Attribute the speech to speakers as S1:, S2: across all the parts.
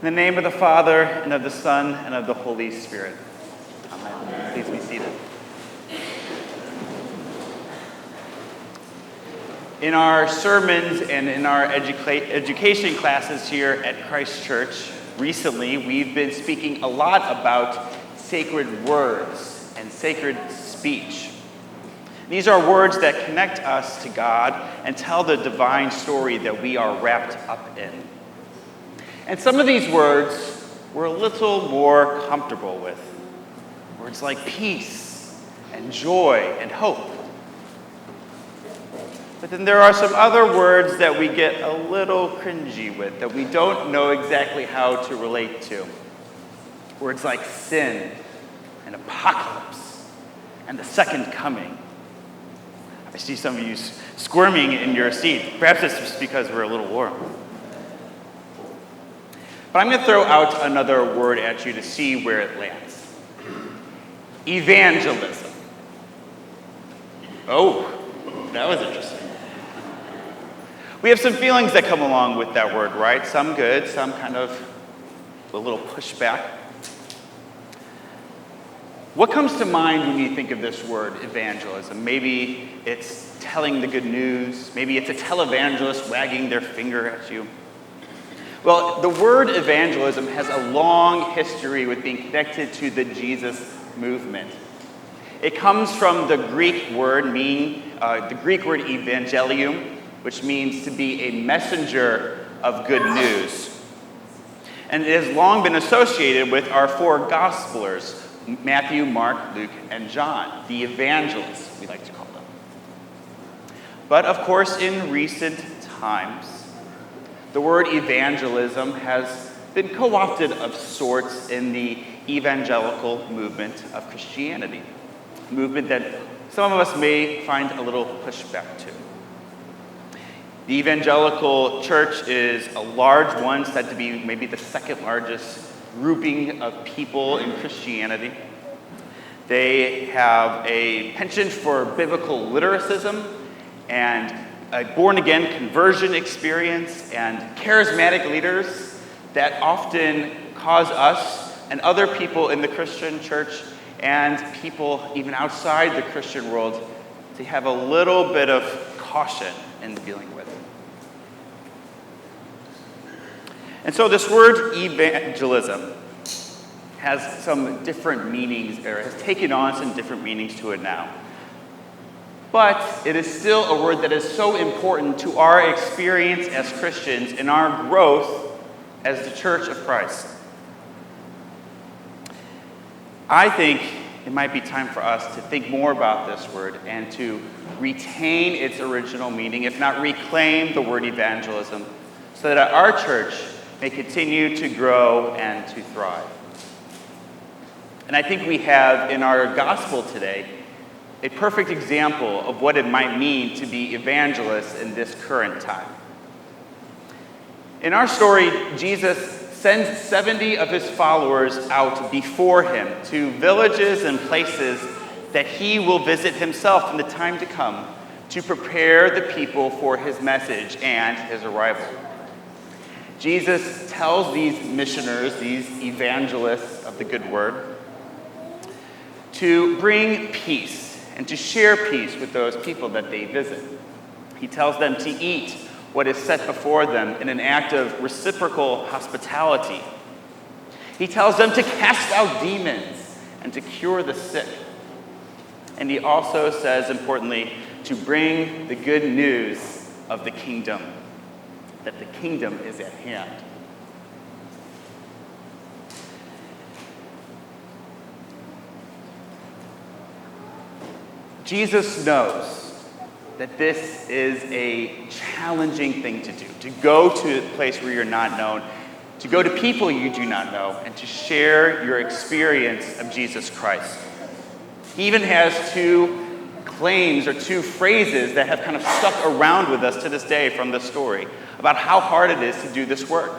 S1: In the name of the Father, and of the Son, and of the Holy Spirit. Amen. Please be seated. In our sermons and in our education classes here at Christ Church, recently we've been speaking a lot about sacred words and sacred speech. These are words that connect us to God and tell the divine story that we are wrapped up in. And some of these words we're a little more comfortable with. Words like peace and joy and hope. But then there are some other words that we get a little cringy with, that we don't know exactly how to relate to. Words like sin and apocalypse and the second coming. I see some of you squirming in your seat. Perhaps it's just because we're a little warm. But I'm going to throw out another word at you to see where it lands. Evangelism. Oh, that was interesting. We have some feelings that come along with that word, right? Some good, some kind of a little pushback. What comes to mind when you think of this word, evangelism? Maybe it's telling the good news. Maybe it's a televangelist wagging their finger at you. Well, the word evangelism has a long history with being connected to the Jesus movement. It comes from the Greek word evangelium, which means to be a messenger of good news. And it has long been associated with our four gospelers, Matthew, Mark, Luke, and John, the evangelists, we like to call them. But of course, in recent times, the word evangelism has been co-opted of sorts in the evangelical movement of Christianity, a movement that some of us may find a little pushback to. The evangelical church is a large one, said to be maybe the second largest grouping of people in Christianity. They have a penchant for biblical lyricism and a born-again conversion experience and charismatic leaders that often cause us and other people in the Christian church and people even outside the Christian world to have a little bit of caution in dealing with it. And so this word evangelism has some different meanings, or has taken on some different meanings to it now. But it is still a word that is so important to our experience as Christians and our growth as the Church of Christ. I think it might be time for us to think more about this word and to retain its original meaning, if not reclaim the word evangelism, so that our church may continue to grow and to thrive. And I think we have in our gospel today a perfect example of what it might mean to be evangelists in this current time. In our story, Jesus sends 70 of his followers out before him to villages and places that he will visit himself in the time to come to prepare the people for his message and his arrival. Jesus tells these missioners, these evangelists of the good word, to bring peace and to share peace with those people that they visit. He tells them to eat what is set before them in an act of reciprocal hospitality. He tells them to cast out demons and to cure the sick. And he also says, importantly, to bring the good news of the kingdom, that the kingdom is at hand. Jesus knows that this is a challenging thing to do, to go to a place where you're not known, to go to people you do not know, and to share your experience of Jesus Christ. He even has two claims or two phrases that have kind of stuck around with us to this day from the story about how hard it is to do this work.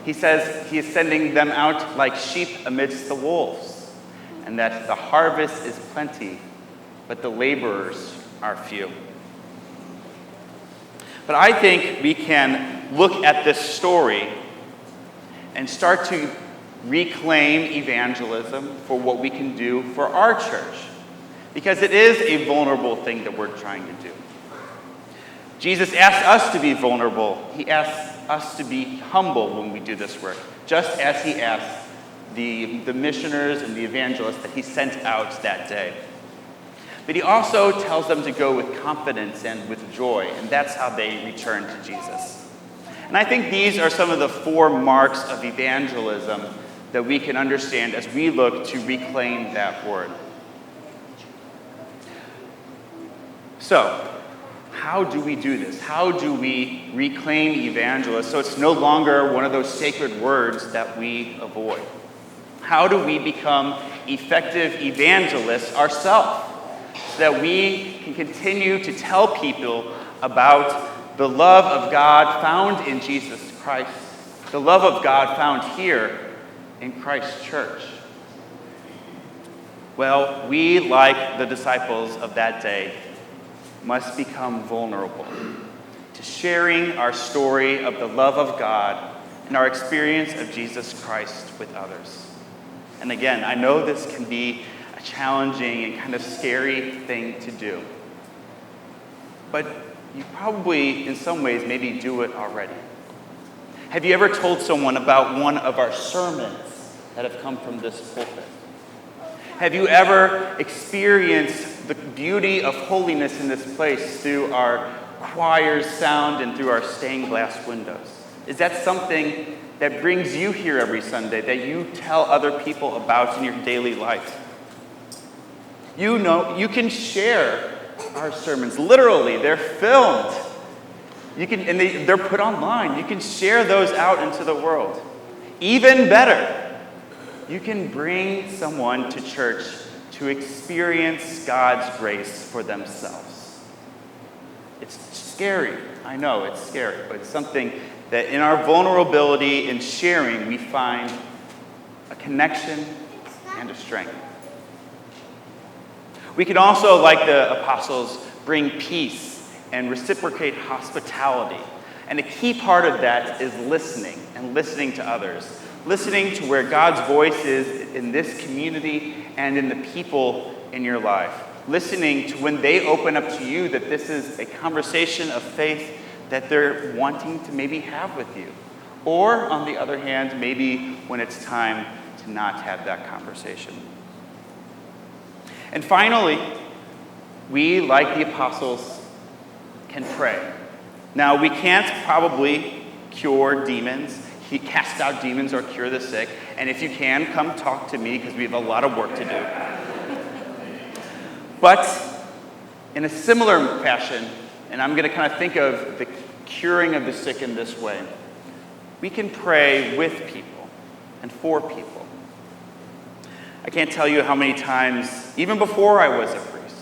S1: He says he is sending them out like sheep amidst the wolves, and that the harvest is plenty, but the laborers are few. But I think we can look at this story and start to reclaim evangelism for what we can do for our church. Because it is a vulnerable thing that we're trying to do. Jesus asks us to be vulnerable. He asks us to be humble when we do this work, just as he asked the missioners and the evangelists that he sent out that day. But he also tells them to go with confidence and with joy, and that's how they return to Jesus. And I think these are some of the 4 marks of evangelism that we can understand as we look to reclaim that word. So, how do we do this? How do we reclaim evangelism so it's no longer one of those sacred words that we avoid? How do we become effective evangelists ourselves so that we can continue to tell people about the love of God found in Jesus Christ, the love of God found here in Christ's church? Well, we, like the disciples of that day, must become vulnerable to sharing our story of the love of God and our experience of Jesus Christ with others. And again, I know this can be a challenging and kind of scary thing to do. But you probably, in some ways, maybe do it already. Have you ever told someone about one of our sermons that have come from this pulpit? Have you ever experienced the beauty of holiness in this place through our choir's sound and through our stained glass windows? Is that something that brings you here every Sunday, that you tell other people about in your daily life? You know, you can share our sermons. Literally, they're filmed. They're put online. You can share those out into the world. Even better, you can bring someone to church to experience God's grace for themselves. It's scary. I know it's scary, but it's something that in our vulnerability and sharing, we find a connection and a strength. We can also, like the apostles, bring peace and reciprocate hospitality. And a key part of that is listening and listening to others. Listening to where God's voice is in this community and in the people in your life. Listening to when they open up to you that this is a conversation of faith that they're wanting to maybe have with you. Or, on the other hand, maybe when it's time to not have that conversation. And finally, we, like the apostles, can pray. Now, we can't probably cure demons, cast out demons or cure the sick. And if you can, come talk to me because we have a lot of work to do. But in a similar fashion, and I'm going to kind of think of the curing of the sick in this way, we can pray with people and for people. I can't tell you how many times, even before I was a priest,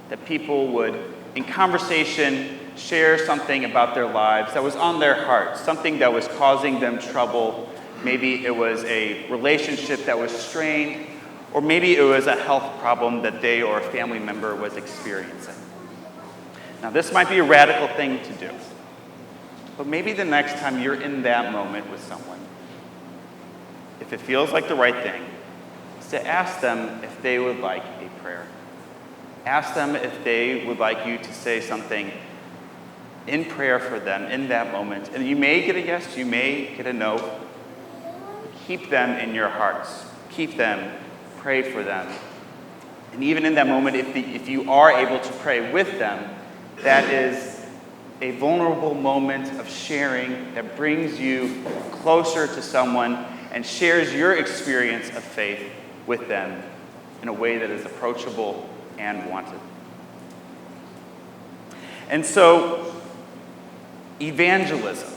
S1: that people would, in conversation, share something about their lives that was on their heart, something that was causing them trouble. Maybe it was a relationship that was strained, or maybe it was a health problem that they or a family member was experiencing. Now, this might be a radical thing to do, but maybe the next time you're in that moment with someone, if it feels like the right thing, is to ask them if they would like a prayer. Ask them if they would like you to say something in prayer for them in that moment. And you may get a yes, you may get a no. Keep them in your hearts. Keep them. Pray for them. And even in that moment, if you are able to pray with them, that is a vulnerable moment of sharing that brings you closer to someone and shares your experience of faith with them in a way that is approachable and wanted. And so, evangelism,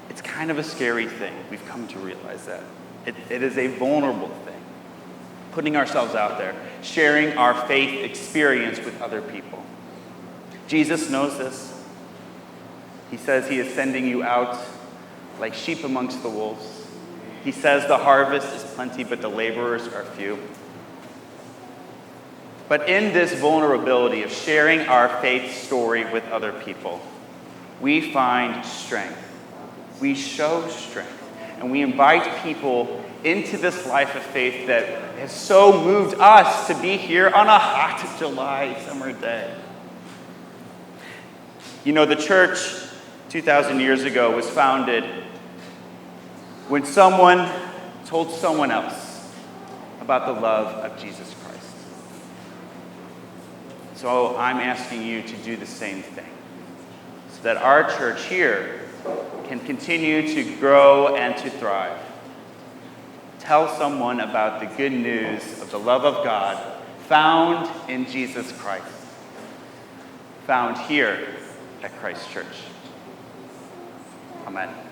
S1: it's kind of a scary thing. We've come to realize that. It is a vulnerable thing. Putting ourselves out there, sharing our faith experience with other people. Jesus knows this. He says he is sending you out like sheep amongst the wolves. He says the harvest is plenty, but the laborers are few. But in this vulnerability of sharing our faith story with other people, we find strength. We show strength. and we invite people into this life of faith that has so moved us to be here on a hot July summer day. You know, the church 2,000 years ago was founded when someone told someone else about the love of Jesus Christ. So I'm asking you to do the same thing so that our church here can continue to grow and to thrive. Tell someone about the good news of the love of God found in Jesus Christ, found here at Christ Church. Amen.